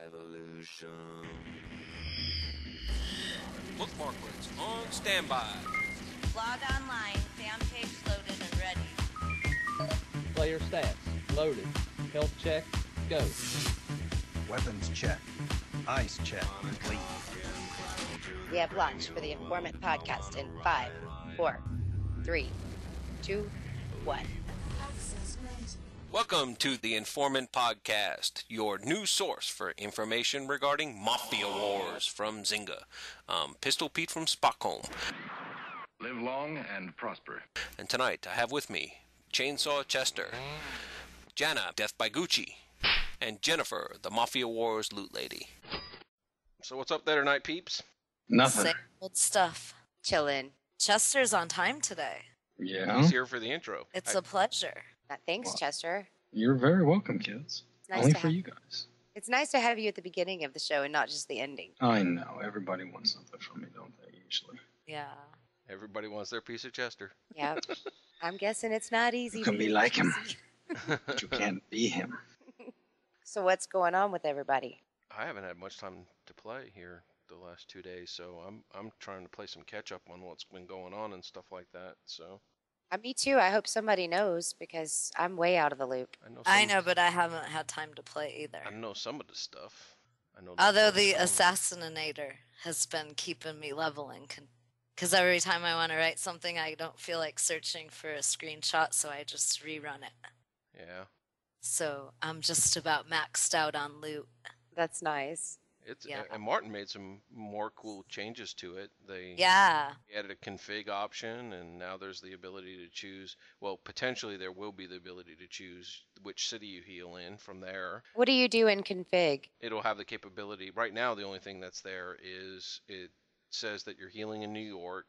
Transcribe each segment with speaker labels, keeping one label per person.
Speaker 1: revolution.
Speaker 2: Bookmarklets on standby.
Speaker 3: Log online, fan page loaded and ready.
Speaker 4: Player stats, loaded. Health check, go.
Speaker 5: Weapons check. Eyes check. Complete.
Speaker 6: We have launched for the Informant podcast in 5, 4, 3, 2, 1.
Speaker 2: Welcome to the Informant Podcast, your new source for information regarding Mafia wars from Zynga. Pistol Pete from Stockholm.
Speaker 7: Live long and prosper.
Speaker 2: And tonight I have with me Chainsaw Chester, Jana, Death by Gucci, and Jennifer, the Mafia Wars loot lady. So what's up there tonight, peeps?
Speaker 8: Nothing.
Speaker 9: Same old stuff.
Speaker 6: Chillin'.
Speaker 9: Chester's on time today.
Speaker 8: Yeah.
Speaker 2: He's here for the intro.
Speaker 9: It's a pleasure.
Speaker 6: Thanks, Chester.
Speaker 8: You're very welcome, kids.
Speaker 6: Nice
Speaker 8: Only
Speaker 6: to
Speaker 8: for
Speaker 6: have-
Speaker 8: you guys.
Speaker 6: It's nice to have you at the beginning of the show and not just the ending.
Speaker 8: I know. Everybody wants something from me, don't they, usually?
Speaker 9: Yeah.
Speaker 2: Everybody wants their piece of Chester.
Speaker 6: Yeah. I'm guessing it's not easy.
Speaker 8: You can
Speaker 6: to
Speaker 8: be like him, but you can't be him.
Speaker 6: So what's going on with everybody?
Speaker 2: I haven't had much time to play here the last 2 days, so I'm trying to play some catch up on what's been going on and stuff like that. So
Speaker 6: Me too. I hope somebody knows because I'm way out of the loop.
Speaker 9: I know, but I haven't had time to play either.
Speaker 2: I know some of the stuff. I know.
Speaker 9: Although the Assassinator has been keeping me leveling. Because every time I want to write something, I don't feel like searching for a screenshot, so I just rerun it.
Speaker 2: Yeah.
Speaker 9: So I'm just about maxed out on loot.
Speaker 6: That's nice.
Speaker 2: And Martin made some more cool changes to it. They added a config option, and now there's the ability to choose. Well, potentially there will be the ability to choose which city you heal in from there.
Speaker 6: What do you do in config?
Speaker 2: It'll have the capability. Right now, the only thing that's there is it says that you're healing in New York,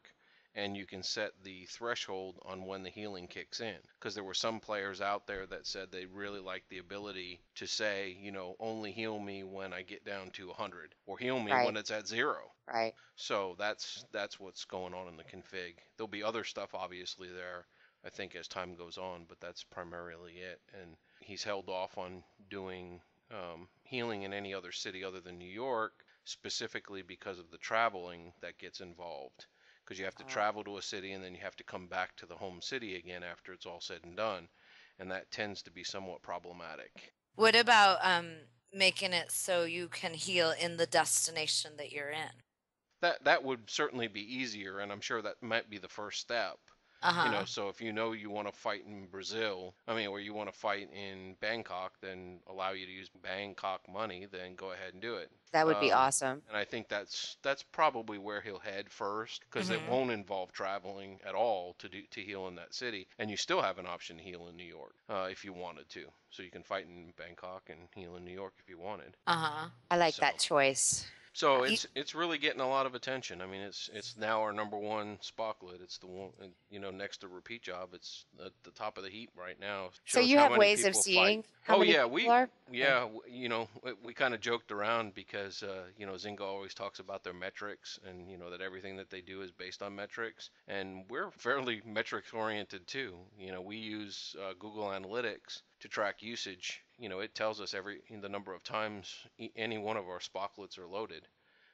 Speaker 2: and you can set the threshold on when the healing kicks in. Because there were some players out there that said they really like the ability to say, only heal me when I get down to 100, or heal me when it's at 0.
Speaker 6: Right.
Speaker 2: So that's what's going on in the config. There'll be other stuff obviously there, I think, as time goes on, but that's primarily it. And he's held off on doing healing in any other city other than New York, specifically because of the traveling that gets involved. Because you have to travel to a city and then you have to come back to the home city again after it's all said and done. And that tends to be somewhat problematic.
Speaker 9: What about making it so you can heal in the destination that you're in?
Speaker 2: That would certainly be easier, and I'm sure that might be the first step. So if you want to fight in Brazil, or you want to fight in Bangkok, then allow you to use Bangkok money, then go ahead and do it.
Speaker 6: That would be awesome.
Speaker 2: And I think that's probably where he'll head first, because it won't involve traveling at all to heal in that city, and you still have an option to heal in New York if you wanted to. So you can fight in Bangkok and heal in New York if you wanted.
Speaker 6: I like that choice.
Speaker 2: So it's really getting a lot of attention. It's now our number one Spocklet. It's the one, next to Repeat Job. It's at the top of the heap right now.
Speaker 6: So you have ways of seeing how many people are?
Speaker 2: We kind of joked around because Zynga always talks about their metrics, and that everything that they do is based on metrics, and we're fairly metrics oriented too. We use Google Analytics to track usage. It tells us the number of times any one of our Spocklets are loaded.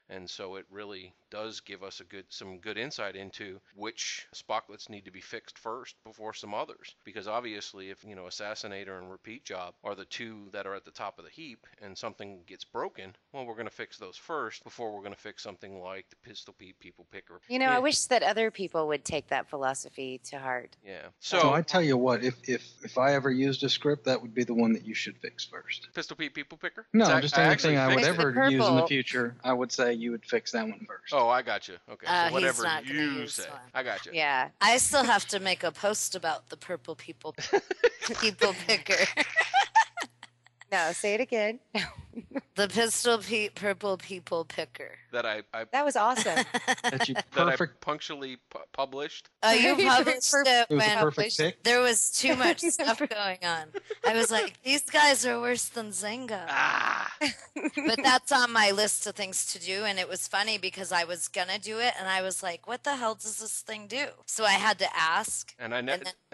Speaker 2: And so it really does give us some good insight into which Spocklets need to be fixed first before some others. Because obviously if, Assassinator and Repeat Job are the two that are at the top of the heap and something gets broken, well, we're going to fix those first before we're going to fix something like the Pistol Pete People Picker.
Speaker 6: I wish that other people would take that philosophy to heart.
Speaker 2: Yeah.
Speaker 8: So I tell you what, if I ever used a script, that would be the one that you should fix first.
Speaker 2: Pistol Pete People Picker?
Speaker 8: No, just anything I would ever use in the future, I would say you would fix that one first.
Speaker 2: Oh, I got you. Okay, so whatever
Speaker 9: he's not
Speaker 2: you say.
Speaker 9: one.
Speaker 2: I got you.
Speaker 6: Yeah.
Speaker 9: I still have to make a post about the purple people picker.
Speaker 6: No, say it again.
Speaker 9: The Pistol Pete Purple People Picker.
Speaker 6: That was awesome.
Speaker 8: That you
Speaker 2: that I punctually published.
Speaker 9: Oh, you published it
Speaker 8: It was a
Speaker 9: when
Speaker 8: perfect pick.
Speaker 9: there was too much stuff going on. I was like, these guys are worse than Zynga. But that's on my list of things to do, and it was funny because I was going to do it, and I was like, what the hell does this thing do? So I had to ask.
Speaker 2: And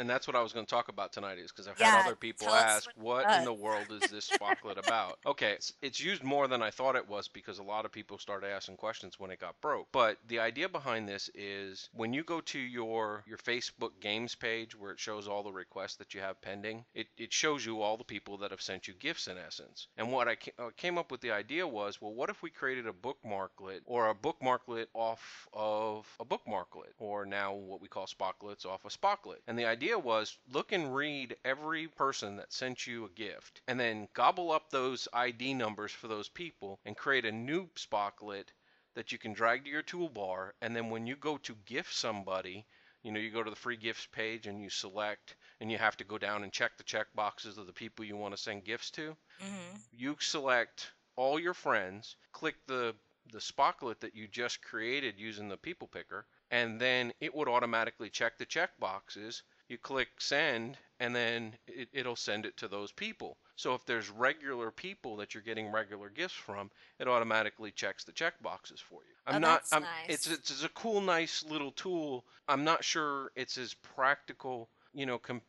Speaker 2: that's what I was going to talk about tonight, is because I've had other people ask, what in the world is this Spocklet about? Okay, it's used more than I thought it was because a lot of people started asking questions when it got broke. But the idea behind this is when you go to your Facebook games page where it shows all the requests that you have pending, it shows you all the people that have sent you gifts in essence. And what I came up with the idea was, well, what if we created a bookmarklet or a bookmarklet off of a bookmarklet, or now what we call Spocklets off a Spocklet. And the idea was look and read every person that sent you a gift and then gobble up those ID numbers for those people and create a new Spocklet that you can drag to your toolbar. And then when you go to gift somebody, you go to the free gifts page and you select, and you have to go down and check the check boxes of the people you want to send gifts to. Mm-hmm. You select all your friends, click the Spocklet that you just created using the people picker, and then it would automatically check the check boxes. You click send, and then it'll send it to those people. So if there's regular people that you're getting regular gifts from, it automatically checks the check boxes for you.
Speaker 9: Nice.
Speaker 2: It's a cool, nice little tool. I'm not sure it's as practical,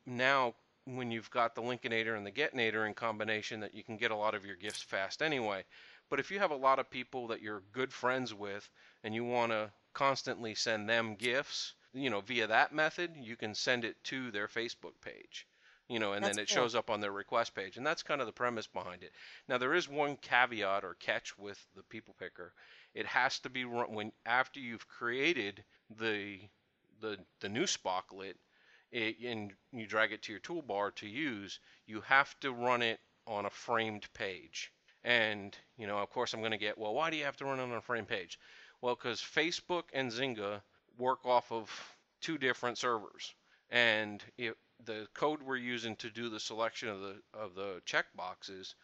Speaker 2: now when you've got the Linkinator and the Getinator in combination, that you can get a lot of your gifts fast anyway. But if you have a lot of people that you're good friends with and you want to constantly send them gifts, via that method, you can send it to their Facebook page, and
Speaker 9: That's
Speaker 2: then it
Speaker 9: cool.
Speaker 2: shows up on their request page. And that's kind of the premise behind it. Now, there is one caveat or catch with the people picker. It has to be run after you've created the new Spocklet, and you drag it to your toolbar to use, you have to run it on a framed page. And, of course I'm going to get, well, why do you have to run it on a framed page? Well, because Facebook and Zynga work off of two different servers. And the code we're using to do the selection of the checkboxes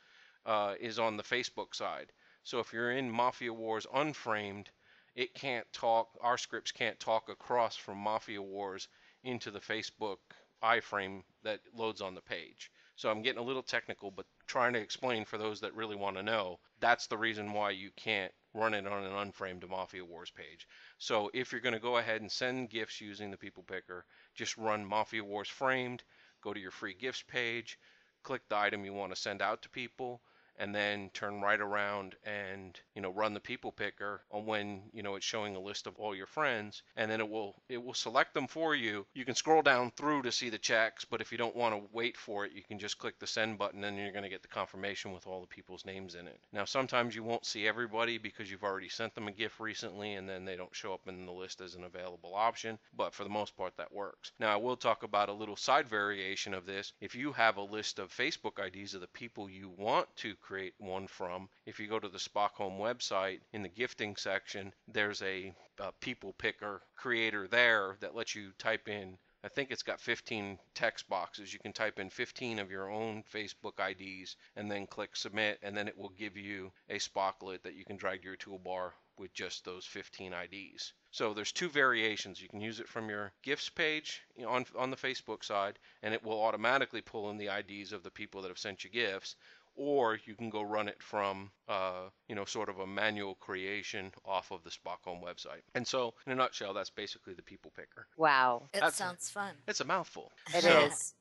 Speaker 2: is on the Facebook side. So if you're in Mafia Wars unframed, it can't talk, our scripts can't talk across from Mafia Wars into the Facebook iframe that loads on the page. So I'm getting a little technical, but trying to explain for those that really want to know, that's the reason why you can't run it on an unframed Mafia Wars page. So if you're going to go ahead and send gifts using the people picker, just run Mafia Wars framed, go to your free gifts page, click the item you want to send out to people, and then turn right around and run the people picker on when it's showing a list of all your friends, and then it will select them for you. You can scroll down through to see the checks, but if you don't want to wait for it, you can just click the send button, and you're going to get the confirmation with all the people's names in it. Now sometimes you won't see everybody because you've already sent them a gift recently, and then they don't show up in the list as an available option, but for the most part that works. Now I will talk about a little side variation of this. If you have a list of Facebook IDs of the people you want to create one from, if you go to the Spock Home website, in the gifting section, there's a people picker creator there that lets you type in, I think it's got 15 text boxes. You can type in 15 of your own Facebook IDs and then click submit, and then it will give you a Spocklet that you can drag to your toolbar with just those 15 IDs. So there's two variations. You can use it from your gifts page on the Facebook side, and it will automatically pull in the IDs of the people that have sent you gifts, or you can go run it from, sort of a manual creation off of the Spock Home website. And so, in a nutshell, that's basically the people picker.
Speaker 6: Wow.
Speaker 9: It sounds fun.
Speaker 2: It's a mouthful.
Speaker 6: It is.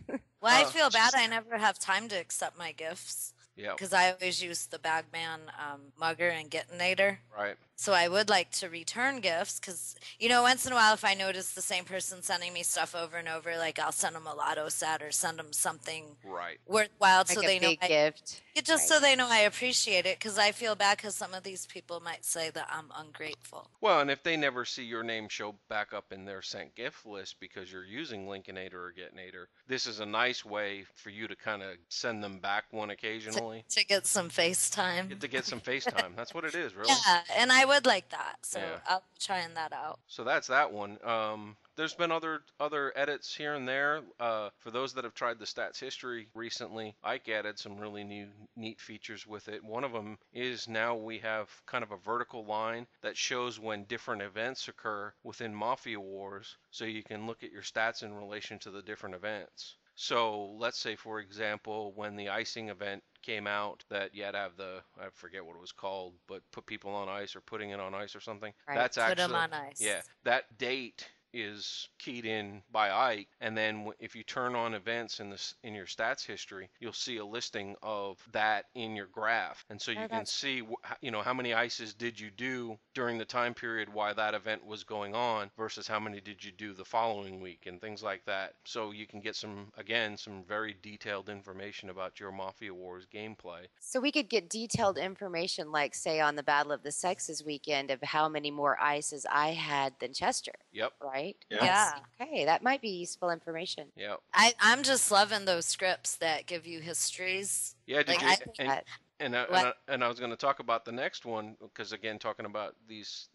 Speaker 9: Well, I feel bad. I never have time to accept my gifts.
Speaker 2: Yeah.
Speaker 9: Because I always use the Bagman mugger and Getinator.
Speaker 2: Right.
Speaker 9: So I would like to return gifts because, once in a while if I notice the same person sending me stuff over and over, like I'll send them a lotto set or send them something worthwhile
Speaker 6: Like
Speaker 9: so
Speaker 6: a
Speaker 9: they know
Speaker 6: big gift.
Speaker 9: so they know I appreciate it, because I feel bad because some of these people might say that I'm ungrateful.
Speaker 2: Well, and if they never see your name show back up in their sent gift list because you're using Linkinator or Getinator, this is a nice way for you to kind of send them back one occasionally.
Speaker 9: To get some FaceTime.
Speaker 2: To get some FaceTime. That's what it is, really.
Speaker 9: Yeah, and I would like that, so
Speaker 2: Yeah.
Speaker 9: I'll be trying that out.
Speaker 2: So that's that one. There's been other edits here and there. For those that have tried the stats history recently, Ike added some really neat features with it. One of them is now we have kind of a vertical line that shows when different events occur within Mafia Wars, so you can look at your stats in relation to the different events. So let's say, for example, when the icing event came out, that you had to have I forget what it was called, but put people on ice or putting it on ice or something.
Speaker 6: Right.
Speaker 2: That's
Speaker 9: Put
Speaker 2: actually,
Speaker 9: them on ice.
Speaker 2: yeah, that date is keyed in by Ike, and then if you turn on events in your stats history, you'll see a listing of that in your graph, and so you can see how many ices did you do during the time period while that event was going on versus how many did you do the following week and things like that. So you can get some very detailed information about your Mafia Wars gameplay.
Speaker 6: So we could get detailed information, like say on the Battle of the Sexes weekend, of how many more ices I had than Chester.
Speaker 2: Yep.
Speaker 6: Right?
Speaker 9: Yeah.
Speaker 6: Okay, that might be useful information.
Speaker 2: Yep.
Speaker 9: I'm just loving those scripts that give you histories.
Speaker 2: Yeah, did you? And I was going to talk about the next one because, again, talking about these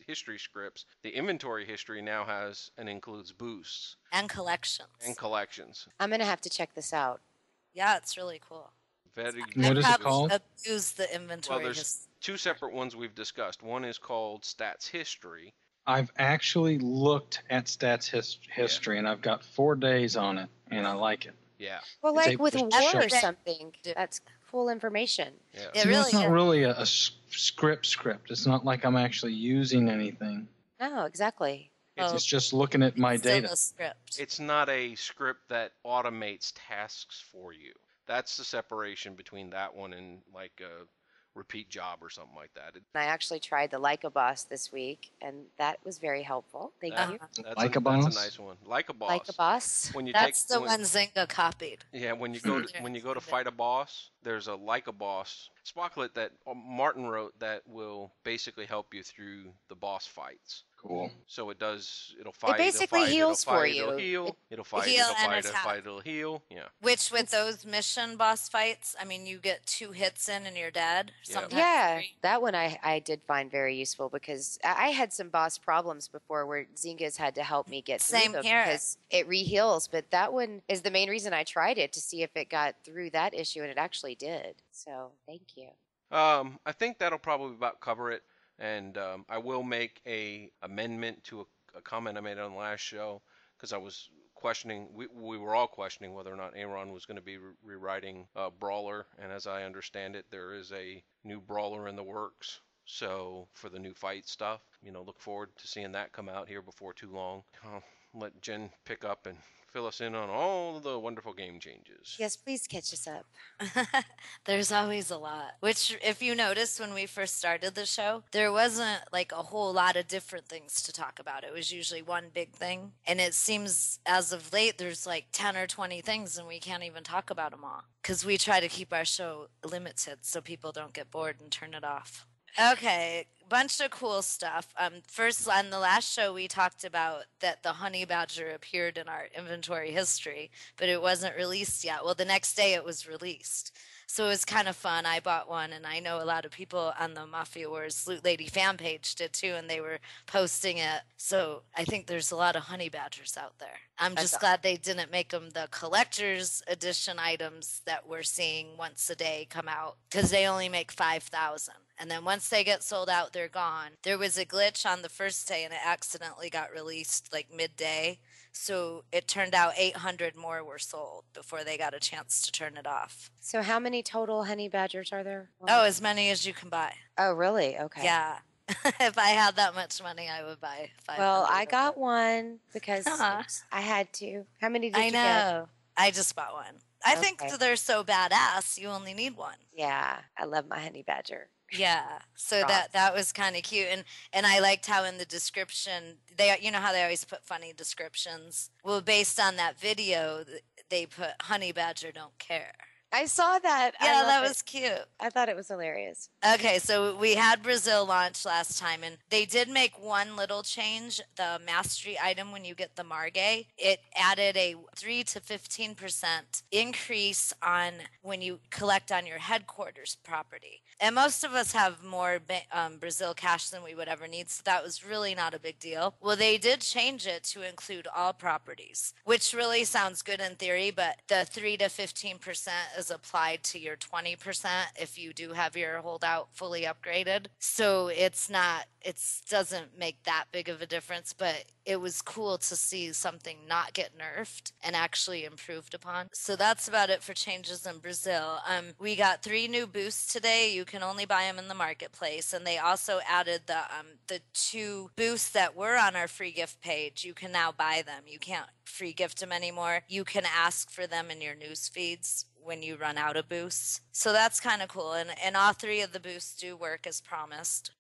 Speaker 2: history scripts, the inventory history now has and includes boosts
Speaker 9: and collections.
Speaker 6: I'm going to have to check this out.
Speaker 9: Yeah, it's really cool.
Speaker 8: What is it called?
Speaker 9: Abuse the inventory.
Speaker 2: Well, there's two separate ones we've discussed. One is called Stats History.
Speaker 8: I've actually looked at stats history, and I've got 4 days on it, and I like it.
Speaker 2: Yeah.
Speaker 6: Well, like with war or something, that's cool information.
Speaker 2: Yeah.
Speaker 8: It really it's not really a script. It's not like I'm actually using anything.
Speaker 6: No, exactly.
Speaker 8: It's just looking at my data.
Speaker 9: A script.
Speaker 2: It's not a script that automates tasks for you. That's the separation between that one and like a repeat job or something like that.
Speaker 6: I actually tried the Like a Boss this week, and that was very helpful. Thank you.
Speaker 8: Like a Boss?
Speaker 2: That's a nice one. Like a Boss.
Speaker 6: Like a Boss.
Speaker 9: That's the one Zynga copied.
Speaker 2: Yeah, when you go to fight a boss, there's a Like a Boss Spocklet that Martin wrote that will basically help you through the boss fights.
Speaker 8: Cool.
Speaker 2: So it'll fight.
Speaker 6: It basically heals for you.
Speaker 2: It'll heal. It'll fight. It'll heal. Yeah.
Speaker 9: Which with those mission boss fights, I mean, you get 2 hits in and you're dead.
Speaker 6: Yeah, that one I did find very useful because I had some boss problems before where Zynga's had to help me get through them because it re-heals. But that one is the main reason I tried it, to see if it got through that issue, and it actually did. So thank you.
Speaker 2: I think that'll probably about cover it. And I will make a amendment to a comment I made on the last show because I was questioning, we were all questioning whether or not Aaron was going to be rewriting Brawler. And as I understand it, there is a new Brawler in the works. So for the new fight stuff, look forward to seeing that come out here before too long. I'll let Jen pick up and fill us in on all the wonderful game changes.
Speaker 6: Yes, please catch us up.
Speaker 9: There's always a lot. Which, if you notice, when we first started the show, there wasn't like a whole lot of different things to talk about. It was usually one big thing. And it seems, as of late, there's like 10 or 20 things, and we can't even talk about them all. Because we try to keep our show limited so people don't get bored and turn it off. Okay, bunch of cool stuff. First, on the last show, we talked about that the honey badger appeared in our inventory history, but it wasn't released yet. Well, the next day it was released. So it was kind of fun. I bought one, and I know a lot of people on the Mafia Wars Loot Lady fan page did too, and they were posting it. So I think there's a lot of honey badgers out there. I'm just glad they didn't make them the collector's edition items that we're seeing once a day come out, because they only make 5,000. And then once they get sold out, they're gone. There was a glitch on the first day, and it accidentally got released like midday. So it turned out 800 more were sold before they got a chance to turn it off.
Speaker 6: So how many total honey badgers are there?
Speaker 9: Oh, as many as you can buy.
Speaker 6: Oh, really? Okay.
Speaker 9: Yeah. If I had that much money, I would buy 500.
Speaker 6: Well, I got one because I had to. How many did you get?
Speaker 9: I know. I just bought one. I think they're so badass, you only need one.
Speaker 6: Yeah. I love my honey badger.
Speaker 9: Yeah, so that was kind of cute, and I liked how in the description they, how they always put funny descriptions. Well, based on that video, they put "Honey Badger don't care."
Speaker 6: I saw that.
Speaker 9: Yeah, that was cute.
Speaker 6: I thought it was hilarious.
Speaker 9: Okay, so we had Brazil launch last time, and they did make one little change. The mastery item, when you get the Margay, it added a 3 to 15% increase on when you collect on your headquarters property. And most of us have more Brazil cash than we would ever need, so that was really not a big deal. Well, they did change it to include all properties, which really sounds good in theory, but the 3 to 15% is applied to your 20% if you do have your holdout fully upgraded. So it doesn't make that big of a difference, but it was cool to see something not get nerfed and actually improved upon. So that's about it for changes in Brazil. We got 3 new boosts today. You can only buy them in the marketplace, and they also added the 2 boosts that were on our free gift page. You can now buy them. You can't free gift them anymore. You can ask for them in your news feeds when you run out of boosts. So that's kind of cool. And all 3 of the boosts do work as promised.